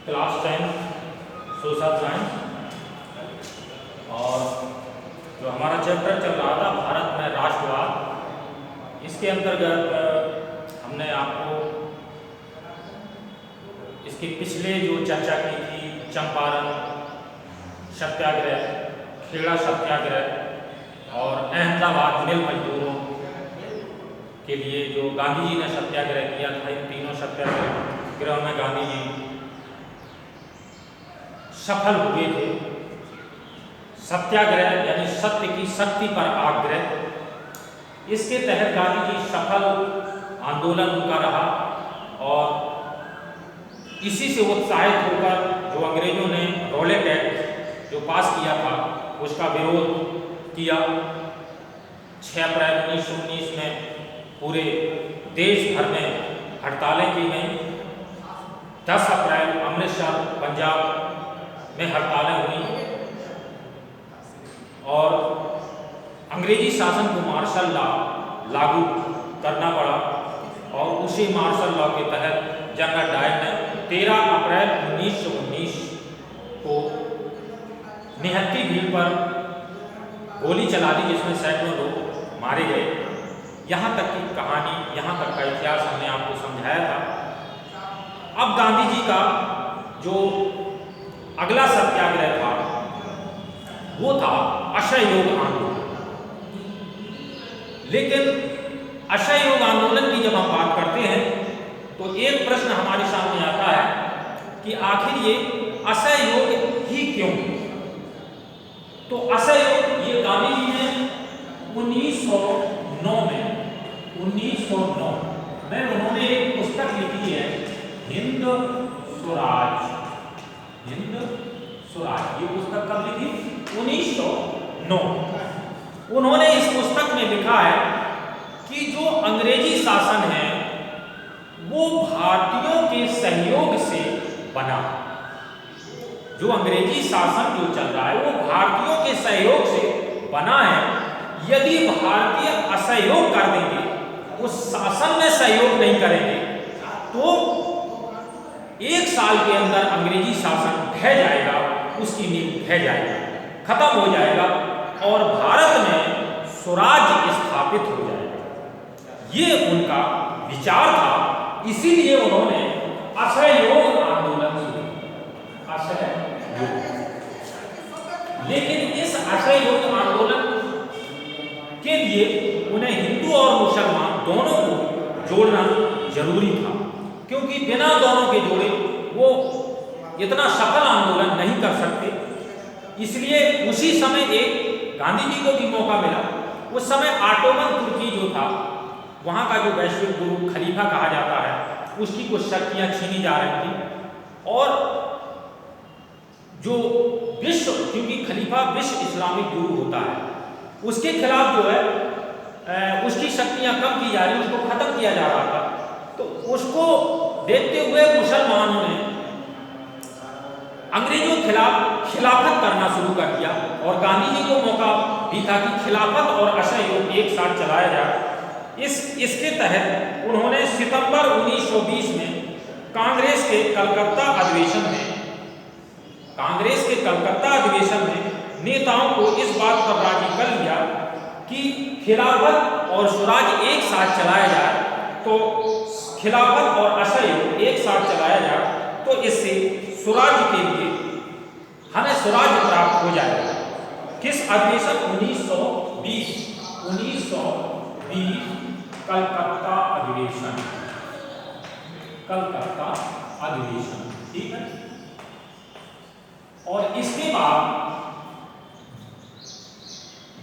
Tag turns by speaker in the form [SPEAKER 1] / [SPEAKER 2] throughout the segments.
[SPEAKER 1] Class 10 social science. और जो हमारा चैप्टर चल रहा था भारत में राष्ट्रवाद, इसके अंतर्गत हमने आपको इसके पिछले जो चर्चा की थी चंपारण सत्याग्रह, खेड़ा सत्याग्रह और अहमदाबाद मिल मजदूरों के लिए जो गांधी जी ने सत्याग्रह किया था, इन तीनों सत्याग्रह में गांधी जी सफल हुए थे। सत्याग्रह यानी सत्य की शक्ति पर आग्रह, इसके तहत गांधी जी सफल आंदोलन उनका रहा और इसी से उत्साहित होकर जो अंग्रेजों ने रॉलेट एक्ट जो पास किया था उसका विरोध किया। 6 अप्रैल 1919 में पूरे देश भर में हड़तालें की गई। 10 अप्रैल अमृतसर पंजाब में हड़तालें हुई और अंग्रेजी शासन को मार्शल लॉ लागू करना पड़ा और उसी मार्शल लॉ के तहत जनरल डायर ने 13 अप्रैल 1919 को निहत्ती भीड़ पर गोली चला दी, जिसमें सैकड़ों लोग मारे गए। यहाँ तक की कहानी, यहाँ तक का इतिहास हमने आपको समझाया था। अब गांधी जी का जो अगला सत्याग्रह था वो था असहयोग आंदोलन। लेकिन असहयोग आंदोलन की जब हम बात करते हैं तो एक प्रश्न हमारे सामने आता है कि आखिर ये असहयोग ही क्यों? तो असहयोग ये गांधी जी ने 1909 में उन्होंने एक पुस्तक लिखी है, हिंद स्वराज। ये पुस्तक कब लिखी? 1909। उन्होंने इस पुस्तक में लिखा है कि जो अंग्रेजी शासन है वो भारतीयों के सहयोग से बना। जो अंग्रेजी शासन जो चल रहा है वो भारतीयों के सहयोग से बना है। यदि भारतीय असहयोग कर देंगे, उस शासन में सहयोग नहीं करेंगे, तो 1 साल के अंदर अंग्रेजी शासन ढह जाएगा, उसकी नींव ढह जाएगी, खत्म हो जाएगा और भारत में स्वराज्य स्थापित हो जाएगा। ये उनका विचार था। इसीलिए उन्होंने असहयोग आंदोलन शुरू किया। असहयोग। लेकिन इस असहयोग आंदोलन के लिए उन्हें हिंदू और मुसलमान दोनों को जोड़ना जरूरी था, क्योंकि बिना दोनों के जोड़े वो इतना सफल आंदोलन नहीं कर सकते। इसलिए उसी समय एक गांधी जी को भी मौका मिला। उस समय ऑटोमन तुर्की जो था, वहाँ का जो वैश्विक गुरु खलीफा कहा जाता है, उसकी कुछ शक्तियाँ छीनी जा रही थी और जो विश्व, क्योंकि खलीफा विश्व इस्लामिक गुरु होता है, उसके खिलाफ जो है उसकी शक्तियाँ कम की जा रही, उसको खत्म किया जा रहा था। तो उसको देखते हुए मुसलमानों ने अंग्रेजों के खिलाफ खिलाफत करना शुरू कर दिया और गांधी जी को मौका भी था कि खिलाफत और असहयोग एक साथ चलाया जाए। इसके तहत उन्होंने सितंबर 1920 में कांग्रेस के कलकत्ता अधिवेशन में नेताओं को इस बात पर राजी कर लिया कि खिलाफत और स्वराज एक साथ चलाया जाए। तो खिलाफत और असहयोग एक साथ चलाया जाए तो इससे स्वराज के लिए हमें स्वराज प्राप्त हो जाएगा। किस अधिवेशन? 1920 कलकत्ता अधिवेशन। ठीक है। और इसके बाद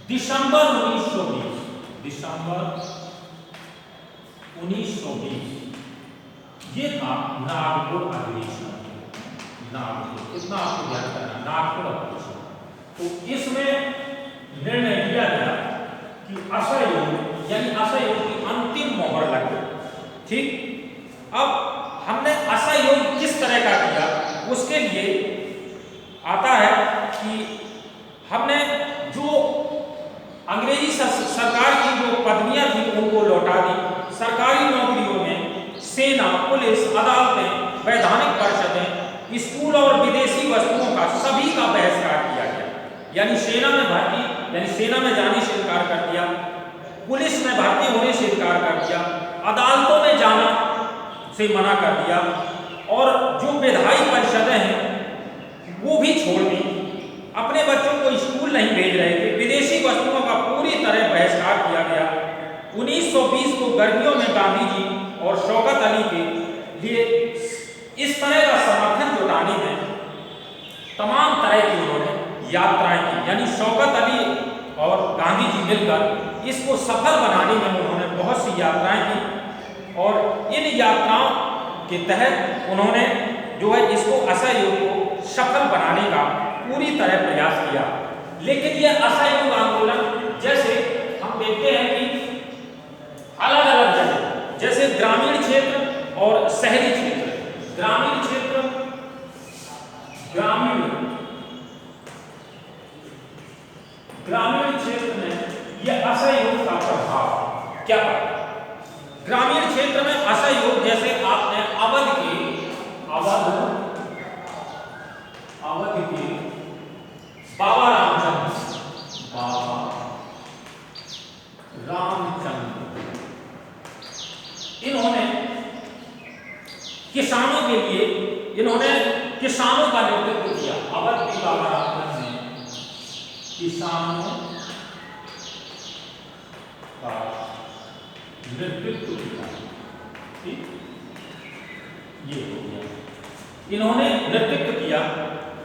[SPEAKER 1] दिसंबर 1920 ये था नागपुर अधिवेशन। कितना आपको ध्यान करना, नागपुर अधिवेशन। तो इसमें निर्णय लिया गया कि असहयोग यानी असहयोग की अंतिम मोहर लग गई। ठीक। अब हमने असहयोग किस तरह का किया, उसके लिए आता है कि हमने जो अंग्रेजी सरकार की जो पदवियां थी उनको लौटा दी। सरकारी नौकरियों में सेना, पुलिस, अदालतें, वैधानिक परिषदें, स्कूल स्कूल और विदेशी वस्तुओं का सभी का बहिष्कार किया गया। यानी सेना में भर्ती, यानी सेना में जाने से इनकार कर दिया, पुलिस में भर्ती होने से इनकार कर दिया, अदालतों में जाना से मना कर दिया, और जो विधायी परिषदें हैं वो भी छोड़ दी। अपने बच्चों को स्कूल नहीं भेज रहे थे। विदेशी वस्तुओं का पूरी तरह बहिष्कार किया गया। 1920 को गर्मियों में गांधी जी और शौकत अली के लिए इस तरह का समर्थन जुटाने में तमाम तरह की उन्होंने यात्राएं की। यानी शौकत अली और गांधी जी मिलकर इसको सफल बनाने में उन्होंने बहुत सी यात्राएं की, और इन यात्राओं के तहत उन्होंने जो है इसको असहयोग को सफल बनाने का पूरी तरह प्रयास किया। लेकिन यह असहयोग आंदोलन, जैसे हम देखते हैं कि अलग अलग जगह, जैसे ग्रामीण क्षेत्र और शहरी क्षेत्र, ग्रामीण क्षेत्र, ग्रामीण क्षेत्र में यह असहयोग का प्रभाव क्या पड़ा। ग्रामीण क्षेत्र में असहयोग, जैसे आपने अवध के बाबा रामचंद्र इन्होंने किसानों के लिए, इन्होंने किसानों का नेतृत्व किया। अवध के बाबा रामचंद्र ने किसानों का नेतृत्व किया। ठीक, ये हो गया, इन्होंने नेतृत्व किया।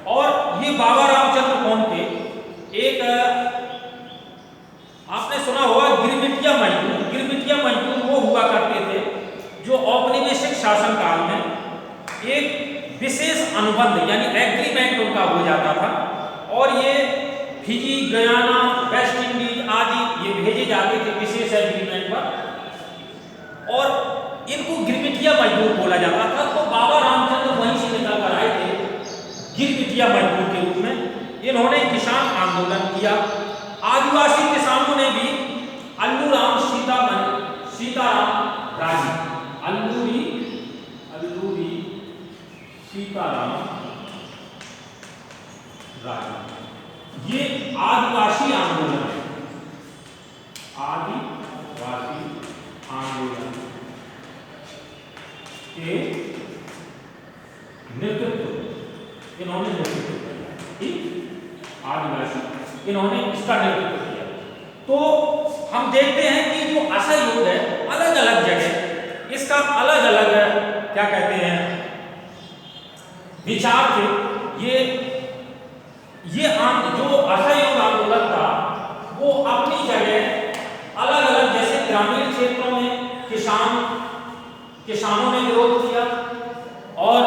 [SPEAKER 1] और ये बाबा रामचंद्र कौन थे? एक आपने सुना होगा गिरमिटिया मजदूर। गिरमिटिया मजदूर वो हुआ करते थे जो औपनिवेशिक शासन काल में एक विशेष अनुबंध यानी एग्रीमेंट उनका हो जाता था, और ये फिजी, गयाना, वेस्ट इंडीज आदि ये भेजे जाते थे विशेष एग्रीमेंट पर, और इनको गिरमिटिया मजदूर बोला जाता था। तो बाबा रामचंद्र वहीं से निकल कर आए थे गिरमिटिया मजदूर के रूप में। इन्होंने किसान आंदोलन किया। आदिवासी किसानों ने भी अल्लूराम सीताराम राजी, अल्लूरी सीताराम राजी, ये आदिवासी आंदोलन है। आदिवासी आंदोलन के नेतृत्व इन्होंने नेतृत्व किया। ठीक, आदिवासी इन्होंने इसका नेतृत्व किया। तो हम देखते हैं कि जो असहयोग है अलग अलग जगह इसका अलग अलग क्या कहते हैं विचार थे। ये जो असहयोग आंदोलन था वो अपनी जगह अलग अलग, जैसे ग्रामीण क्षेत्रों में किसानों ने विरोध किया, और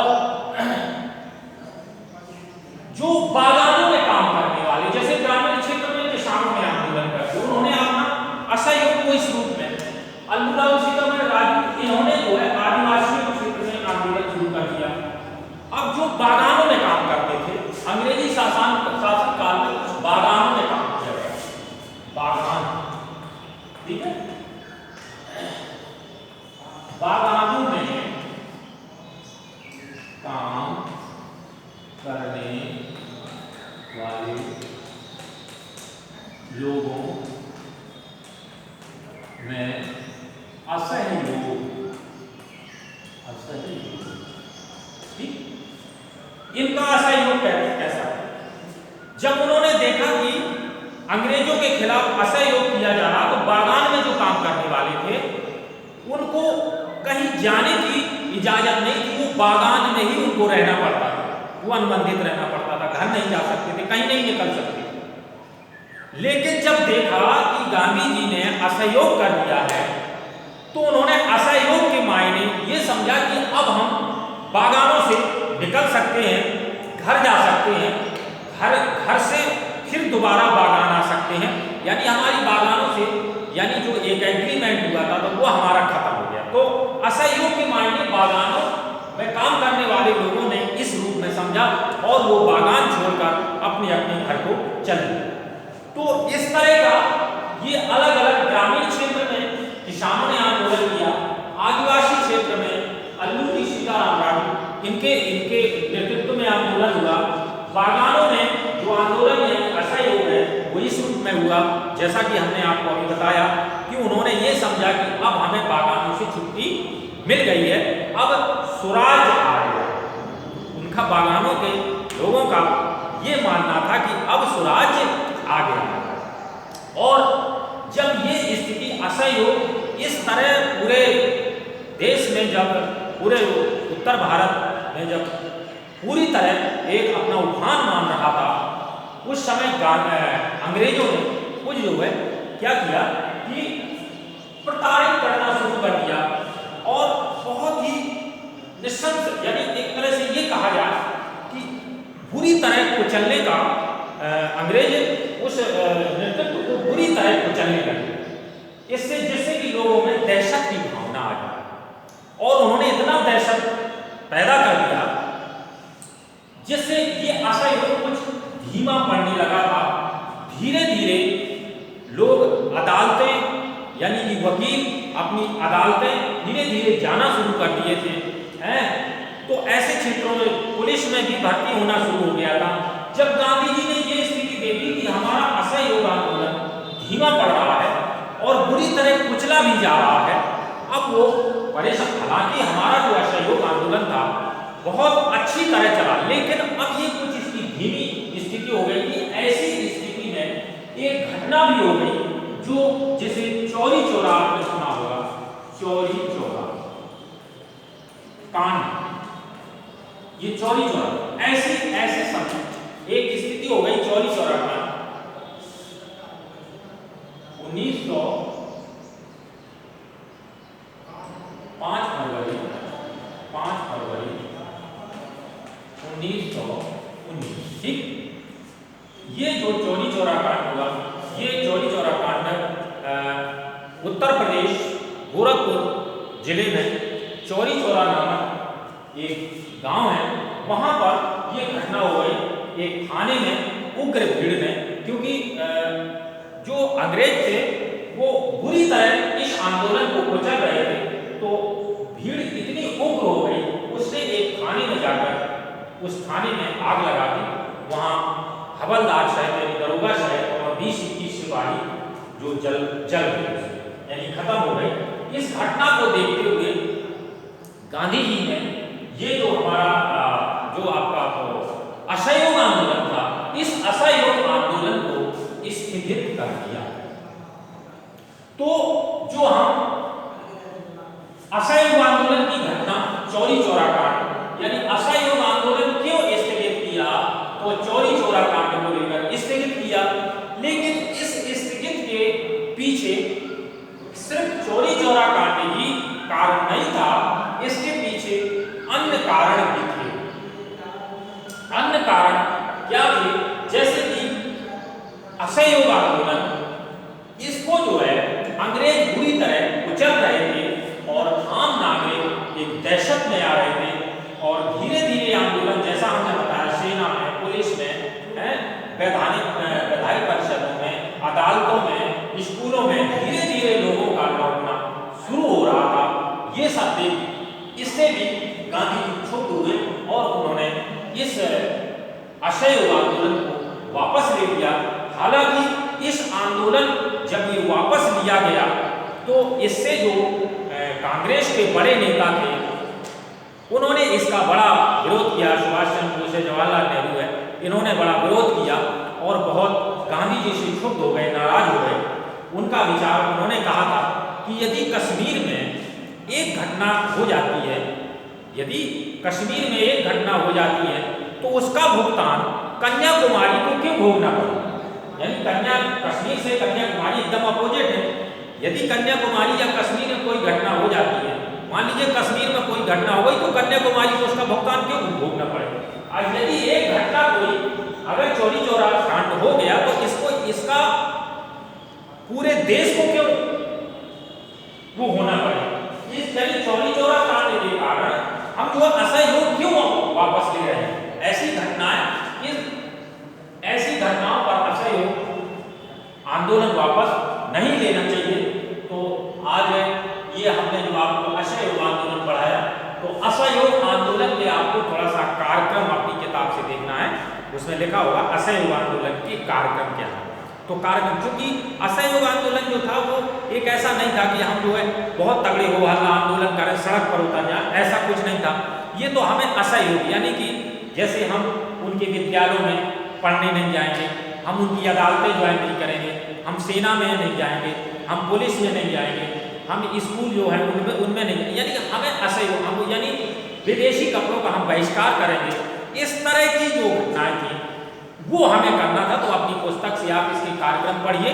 [SPEAKER 1] जो बागानों में काम करने वाले, जैसे ग्रामीण क्षेत्र में किसानों ने आंदोलन कर, उन्होंने अपना असहयोग को इस रूप में अल्लूराम सीताराम राजी इन्होंने जो है आदिवासी क्षेत्र में आंदोलन शुरू कर दिया। अब जो बागानों में काम करते थे, अंग्रेजी शासन काल में बागानों में काम किया गया। बागान, ठीक है, बागानों में काम करने वाले लोगों में असहयोग, ठीक, इनका असहयोग कैसा है? जब उन्होंने देखा कि अंग्रेजों के खिलाफ असहयोग किया जा रहा, तो बागान में जो काम करने वाले थे उनको कहीं जाने की इजाजत नहीं थी, वो बागान में ही उनको रहना पड़ता था, वो अनुबंधित रहना पड़ता था, घर नहीं जा सकते थे, कहीं नहीं निकल सकते। लेकिन जब देखा कि गांधी जी ने असहयोग कर दिया है, तो उन्होंने असहयोग के मायने ये समझा कि अब हम बागानों से निकल सकते हैं, घर जा सकते हैं, घर से फिर दोबारा बागान आ सकते हैं, यानी हमारी बागानों से, यानी जो एक एग्रीमेंट हुआ था तो वो हमारा खत्म हो गया। तो असहयोग के मायने बागानों में काम करने वाले लोगों ने इस रूप में समझा, और वो बागान छोड़कर अपने अपने घर को चले गए। तो इस तरह का ये अलग अलग ग्रामीण क्षेत्र में किसानों ने आंदोलन किया, आदिवासी क्षेत्र में अल्लूरी सीताराम राजी इनके नेतृत्व में आंदोलन बागानों में जो आंदोलन यानी असहयोग है वो इस रूप में हुआ, जैसा कि हमने आपको अभी बताया कि उन्होंने ये समझा कि अब हमें बागानों से छुट्टी मिल गई है, अब स्वराज आ गया। उनका बागानों के लोगों का ये मानना था कि अब स्वराज आ गया। और जब ये स्थिति असहयोग इस तरह पूरे देश में, जब पूरे उत्तर भारत में जब पूरी तरह एक अपना उफान मान रहा था, उस समय अंग्रेजों ने कुछ जो है क्या किया कि प्रताड़ित करना शुरू कर दिया और बहुत ही निशंस, यानी एक तरह से ये कहा जाए कि बुरी तरह कुचलने का अंग्रेज उस नेतृत्व को बुरी तरह कुचलने लगे, इससे जिससे कि लोगों में दहशत की भावना आ जाए। और उन्होंने इतना दहशत पैदा कर दिया जिससे ये असहयोग कुछ धीमा पड़ने लगा था। धीरे धीरे लोग अदालतें यानी कि वकील अपनी अदालतें धीरे धीरे जाना शुरू कर दिए थे, हैं। तो ऐसे क्षेत्रों में पुलिस में भी भर्ती होना शुरू हो गया था। जब गांधी जी ने ये स्थिति देखी कि हमारा असहयोग आंदोलन धीमा पड़ रहा है और बुरी तरह कुचला भी जा रहा है, अब वो परेशान। हालांकि हमारा जो असहयोग आंदोलन था बहुत अच्छी तरह चला, लेकिन अब ये कुछ इसकी धीमी स्थिति हो गई कि ऐसी स्थिति में एक घटना भी हो गई जो जिसे चौरी चौरा आपने सुना होगा, चौरी चौरा कांड। ये चौरी चौरा ऐसे समय एक स्थिति हो गई चौरी चौरा कांड 5 फरवरी 1919। ठीक, ये जो चौरी चौरा कांड हुआ, ये चौरी चौरा कांड उत्तर प्रदेश गोरखपुर जिले में चौरी चौरा नामक एक गांव है, वहां पर ये घटना हो गई। एक थाने में उग्र भीड़ में, क्योंकि जो अंग्रेज थे वो बुरी तरह इस आंदोलन को कुचल रहे थे, तो भीड़ इतनी उग्र हो गई, उसने एक थाने में जाकर उस थाने में आग लगा दी। वहां हवलदार साहब यानी दरोगा साहब और 20-21 सिपाही जो जल गए, यानी खत्म हो गए। इस घटना को देखते हुए गांधी जी ने ये जो हमारा जो आपका असहयोग आंदोलन था, इस असहयोग आंदोलन को स्थगित कर दिया। तो जो हम असहयोग आंदोलन की घटना चौरी चौरा कांड, यानी असहयोग आंदोलन क्यों स्थगित किया, तो चौरी चौरा कांड को लेकर स्थगित किया। लेकिन इस स्थगित के पीछे सिर्फ चौरी चौरा कांड ही कारण नहीं था, इसके पीछे अन्य कारण भी थे। अन्य कारण क्या थे? जैसे कि असहयोग आंदोलन, इसको जो है अंग्रेज बुरी तरह कुचल रहे थे और आम नागरिक एक दहशत में आ रहे थे। और धीरे धीरे आंदोलन, जैसा हमने बताया, सेना में, पुलिस में, वैधानिक परिषदों में, अदालतों में, स्कूलों में धीरे धीरे लोगों का लौटना शुरू हो रहा था। ये सब देख इससे भी गांधी जी क्षुब्ध हुए और उन्होंने इस असहयोग आंदोलन को वापस ले लिया। हालांकि इस आंदोलन जब ये वापस लिया गया तो इससे जो कांग्रेस के बड़े नेता थे उन्होंने इसका बड़ा विरोध किया। सुभाष चंद्र बोस, जवाहरलाल नेहरू है, इन्होंने बड़ा विरोध किया और बहुत गांधी जी से क्षुब्ध हो गए, नाराज हो गए। उनका विचार, उन्होंने कहा था कि यदि कश्मीर में एक घटना हो जाती है, यदि कश्मीर में एक घटना हो जाती है तो उसका भुगतान कन्याकुमारी को क्यों भोगना पड़े। यानी कश्मीर से कन्याकुमारी एकदम अपोजिट है। यदि कन्याकुमारी या कश्मीर में कोई घटना हो जाती है, मान लीजिए कश्मीर में कोई घटना हो गई, तो कन्याकुमारी को उसका भुगतान क्यों भोगना पड़े। और यदि एक घटना कोई अगर चौरी चौरा कांड हो गया तो इसका पूरे देश को क्यों वो होना पड़े। इस यानी चौरी चौरा कांड के कारण हम जो असहयोग क्यों वापस ले रहे हैं। ऐसी घटनाओं पर असहयोग आंदोलन वापस नहीं लेना चाहिए। तो आज ये हमने जो आपको असहयोग आंदोलन पढ़ाया, तो असहयोग आंदोलन के आपको थोड़ा सा कार्यक्रम अपनी किताब से देखना है। उसमें लिखा होगा असहयोग आंदोलन के कार्यक्रम क्या है। तो कार्यक्रम, चूंकि असहयोग आंदोलन जो था वो एक ऐसा नहीं था कि हम जो है बहुत तगड़े हो हल्ला आंदोलन करें, सड़क पर उतर जाए, ऐसा कुछ नहीं था। ये तो हमें असहयोग, यानी कि जैसे हम उनके विद्यालयों में पढ़ने नहीं जाएंगे, हम उनकी अदालतें ज्वाइन नहीं करेंगे, हम सेना में नहीं जाएंगे, हम पुलिस में नहीं जाएंगे, हम स्कूल जो है उनमें नहीं, यानी कि हमें असहयोग, हम यानी विदेशी कपड़ों का हम बहिष्कार करेंगे। इस तरह की जो घटनाएं थी वो हमें करना था। तो अपनी पुस्तक से आप इसके कार्यक्रम पढ़िए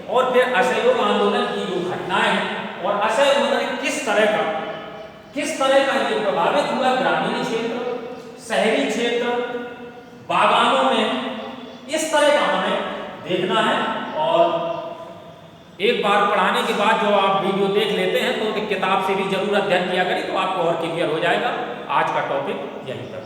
[SPEAKER 1] और फिर असहयोग आंदोलन की जो घटनाएं हैं और असहयोग आंदोलन किस तरह का ये प्रभावित हुआ, ग्रामीण क्षेत्र, शहरी क्षेत्र, बागानों में, इस तरह का हमें देखना है। और एक बार पढ़ाने के बाद जो आप वीडियो देख लेते हैं तो किताब से भी जरूर अध्ययन किया करें, तो आपको और क्लियर हो जाएगा। आज का टॉपिक यहीं तक।